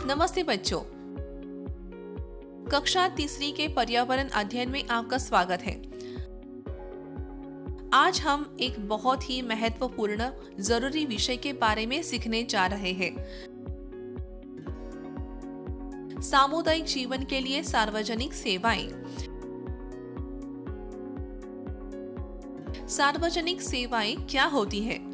नमस्ते बच्चों। कक्षा तीसरी के पर्यावरण अध्ययन में आपका स्वागत है। आज हम एक बहुत ही महत्वपूर्ण जरूरी विषय के बारे में सीखने जा रहे हैं। सामुदायिक जीवन के लिए सार्वजनिक सेवाएं। सार्वजनिक सेवाएं क्या होती है?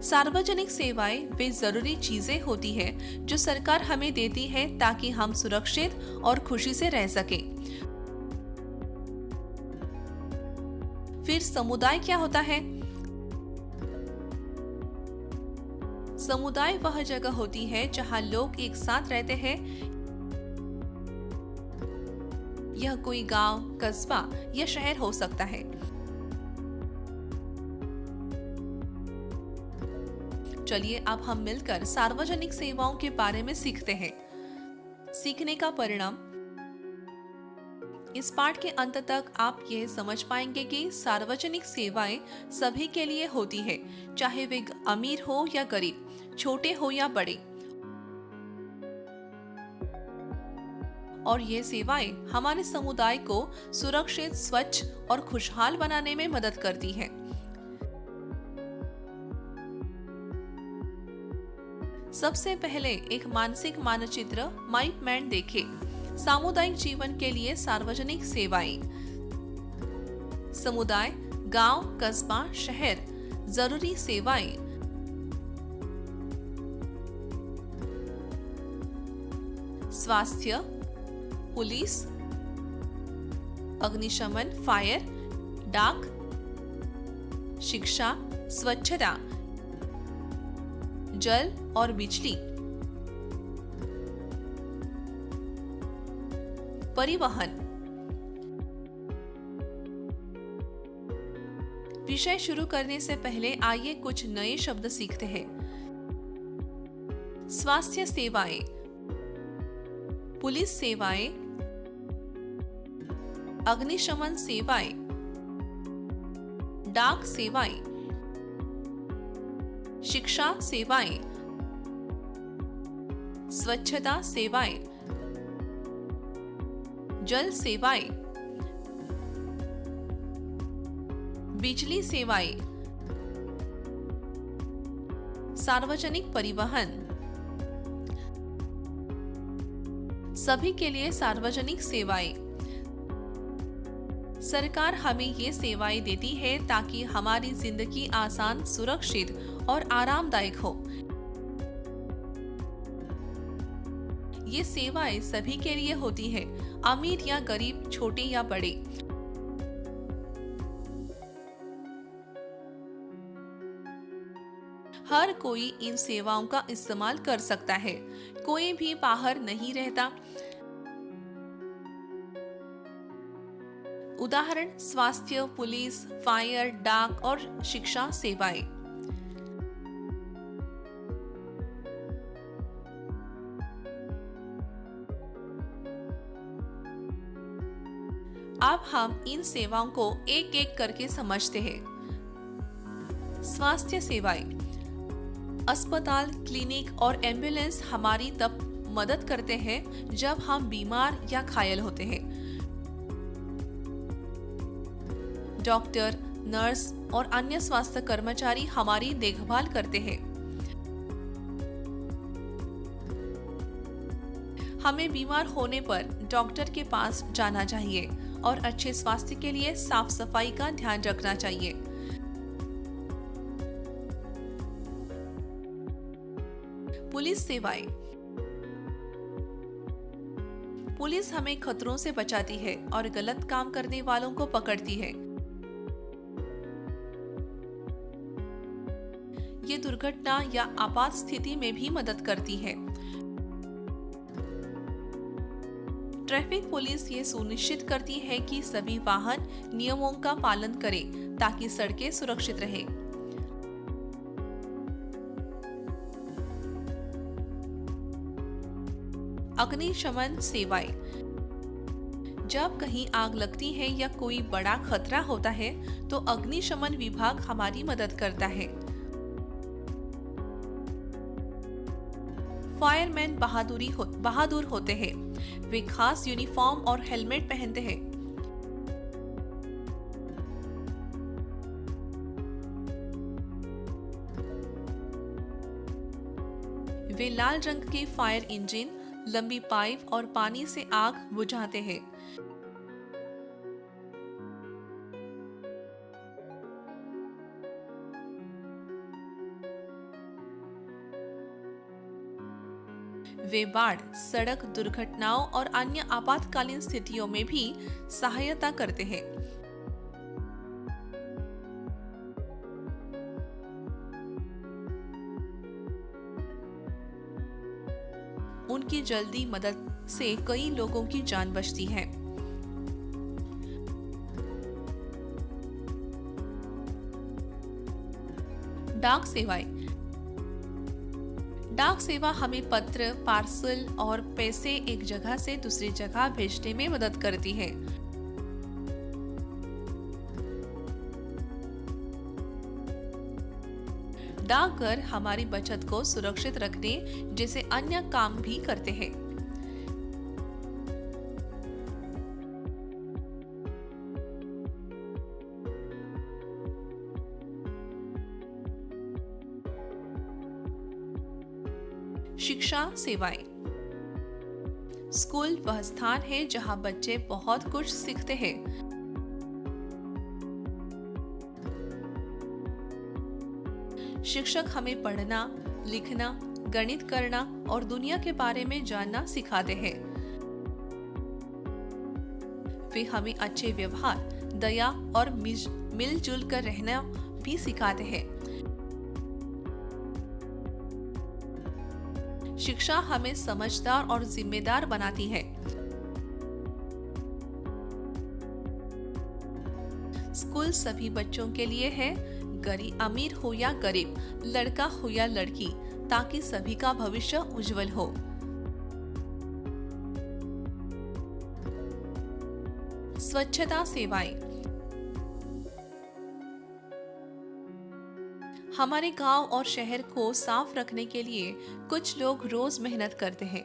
सार्वजनिक सेवाएं वे जरूरी चीजें होती है जो सरकार हमें देती है ताकि हम सुरक्षित और खुशी से रह सकें। फिर समुदाय क्या होता है? समुदाय वह जगह होती है जहां लोग एक साथ रहते हैं। यह कोई गांव, कस्बा या शहर हो सकता है। चलिए अब हम मिलकर सार्वजनिक सेवाओं के बारे में सीखते हैं। सीखने का परिणाम। इस पाठ के अंत तक आप यह समझ पाएंगे कि सार्वजनिक सेवाएं सभी के लिए होती है, चाहे वे अमीर हो या गरीब, छोटे हो या बड़े। और ये सेवाएं हमारे समुदाय को सुरक्षित, स्वच्छ और खुशहाल बनाने में मदद करती हैं। सबसे पहले एक मानसिक मानचित्र माइपमैन देखें। सामुदायिक जीवन के लिए सार्वजनिक सेवाएं। समुदाय, गांव, कस्बा, शहर, जरूरी सेवाएं। स्वास्थ्य, पुलिस, अग्निशमन, फायर, डाक, शिक्षा, स्वच्छता, जल और बिजली। परिवहन। विषय शुरू करने से पहले आइए कुछ नए शब्द सीखते हैं। स्वास्थ्य सेवाएं, पुलिस सेवाएं, अग्निशमन सेवाएं, डाक सेवाएं, शिक्षा सेवाएं, स्वच्छता सेवाएं, जल सेवाएं, बिजली सेवाएं, सार्वजनिक परिवहन। सभी के लिए सार्वजनिक सेवाएं। सरकार हमें ये सेवाएं देती है ताकि हमारी जिंदगी आसान, सुरक्षित और आरामदायक हो। ये सेवाएं सभी के लिए होती है, अमीर या गरीब, छोटे या बड़े। हर कोई इन सेवाओं का इस्तेमाल कर सकता है, कोई भी बाहर नहीं रहता। उदाहरण: स्वास्थ्य, पुलिस, फायर, डाक और शिक्षा सेवाएं। अब हम इन सेवाओं को एक एक करके समझते हैं। स्वास्थ्य सेवाएं। अस्पताल, क्लिनिक और एम्बुलेंस हमारी तब मदद करते हैं जब हम बीमार या घायल होते हैं। डॉक्टर, नर्स और अन्य स्वास्थ्य कर्मचारी हमारी देखभाल करते हैं। हमें बीमार होने पर डॉक्टर के पास जाना चाहिए और अच्छे स्वास्थ्य के लिए साफ सफाई का ध्यान रखना चाहिए। पुलिस सेवाएं। पुलिस हमें खतरों से बचाती है और गलत काम करने वालों को पकड़ती है। ये दुर्घटना या आपात स्थिति में भी मदद करती है। ट्रैफिक पुलिस ये सुनिश्चित करती है कि सभी वाहन नियमों का पालन करें ताकि सड़कें सुरक्षित रहें। अग्निशमन सेवाएं। जब कहीं आग लगती है या कोई बड़ा खतरा होता है तो अग्निशमन विभाग हमारी मदद करता है। फायरमैन बहादुर होते हैं। वे खास यूनिफॉर्म और हेलमेट पहनते हैं। वे लाल रंग के फायर इंजन, लंबी पाइप और पानी से आग बुझाते हैं। वे बाढ़, सड़क दुर्घटनाओं और अन्य आपातकालीन स्थितियों में भी सहायता करते हैं। उनकी जल्दी मदद से कई लोगों की जान बचती है। डाक सेवाएं। डाक सेवा हमें पत्र, पार्सल और पैसे एक जगह से दूसरी जगह भेजने में मदद करती है। डाकघर हमारी बचत को सुरक्षित रखने जैसे अन्य काम भी करते हैं। शिक्षा सेवाएं। स्कूल वह स्थान है जहां बच्चे बहुत कुछ सीखते हैं। शिक्षक हमें पढ़ना, लिखना, गणित करना और दुनिया के बारे में जानना सिखाते हैं। वे हमें अच्छे व्यवहार, दया और मिलजुल कर रहना भी सिखाते हैं। शिक्षा हमें समझदार और जिम्मेदार बनाती है। स्कूल सभी बच्चों के लिए है, अमीर हो या गरीब, लड़का हो या लड़की, ताकि सभी का भविष्य उज्जवल हो। स्वच्छता सेवाएं। हमारे गांव और शहर को साफ रखने के लिए कुछ लोग रोज मेहनत करते हैं।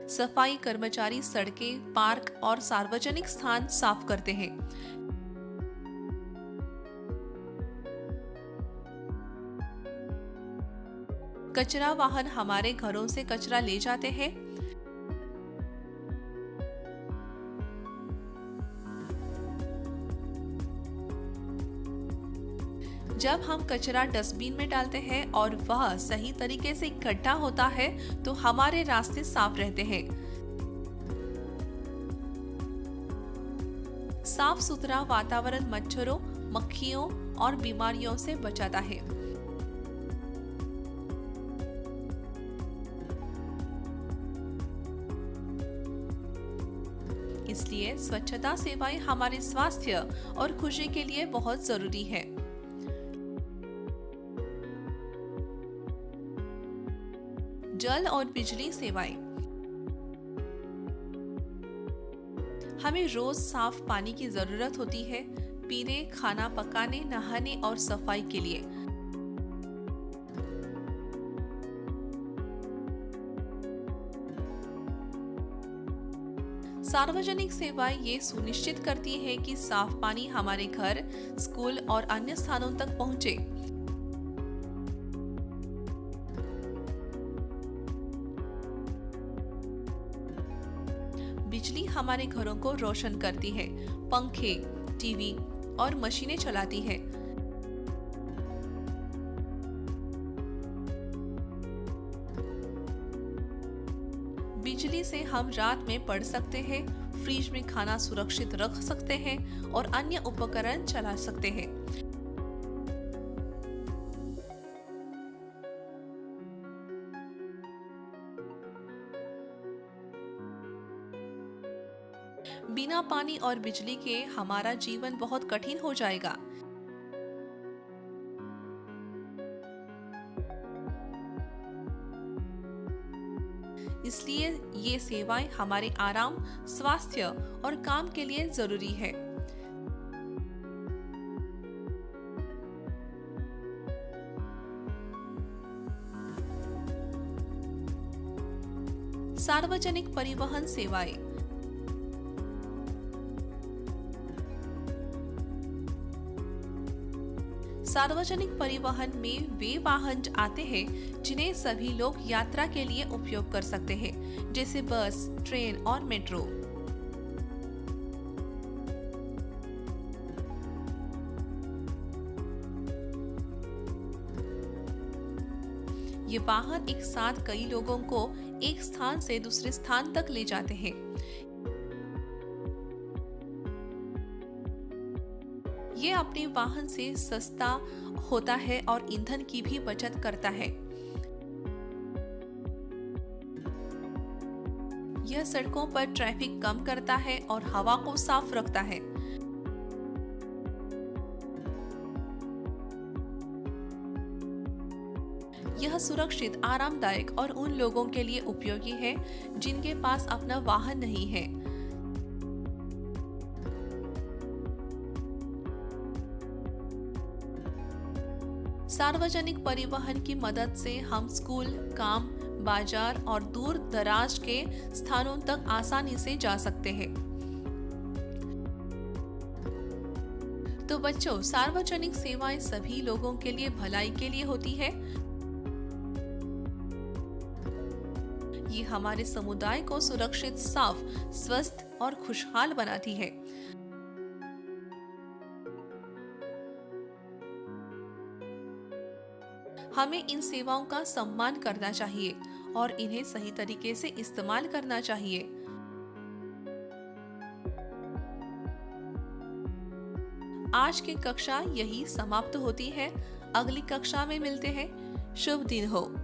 सफाई कर्मचारी सड़कें, पार्क और सार्वजनिक स्थान साफ करते हैं। कचरा वाहन हमारे घरों से कचरा ले जाते हैं। जब हम कचरा डस्टबिन में डालते हैं और वह सही तरीके से इकट्ठा होता है तो हमारे रास्ते साफ रहते हैं। साफ सुथरा वातावरण मच्छरों, मक्खियों और बीमारियों से बचाता है। इसलिए स्वच्छता सेवाएं हमारे स्वास्थ्य और खुशी के लिए बहुत जरूरी है। जल और बिजली सेवाएं। हमें रोज साफ पानी की जरूरत होती है, पीने, खाना पकाने, नहाने और सफाई के लिए। सार्वजनिक सेवाएं ये सुनिश्चित करती है कि साफ पानी हमारे घर, स्कूल और अन्य स्थानों तक पहुंचे। बिजली हमारे घरों को रोशन करती है, पंखे, टीवी और मशीनें चलाती है। बिजली से हम रात में पढ़ सकते हैं, फ्रिज में खाना सुरक्षित रख सकते हैं और अन्य उपकरण चला सकते हैं। बिना पानी और बिजली के हमारा जीवन बहुत कठिन हो जाएगा। इसलिए ये सेवाएं हमारे आराम, स्वास्थ्य और काम के लिए जरूरी है। सार्वजनिक परिवहन सेवाएं। सार्वजनिक परिवहन में वे वाहन आते हैं जिन्हें सभी लोग यात्रा के लिए उपयोग कर सकते हैं, जैसे बस, ट्रेन और मेट्रो। ये वाहन एक साथ कई लोगों को एक स्थान से दूसरे स्थान तक ले जाते हैं। ये अपने वाहन से सस्ता होता है और ईंधन की भी बचत करता है। यह सड़कों पर ट्रैफिक कम करता है और हवा को साफ रखता है। यह सुरक्षित, आरामदायक और उन लोगों के लिए उपयोगी है जिनके पास अपना वाहन नहीं है। सार्वजनिक परिवहन की मदद से हम स्कूल, काम, बाजार और दूर दराज के स्थानों तक आसानी से जा सकते हैं। तो बच्चों, सार्वजनिक सेवाएं सभी लोगों के लिए भलाई के लिए होती है। ये हमारे समुदाय को सुरक्षित, साफ, स्वस्थ और खुशहाल बनाती है। हमें इन सेवाओं का सम्मान करना चाहिए और इन्हें सही तरीके से इस्तेमाल करना चाहिए। आज की कक्षा यही समाप्त होती है। अगली कक्षा में मिलते हैं। शुभ दिन हो।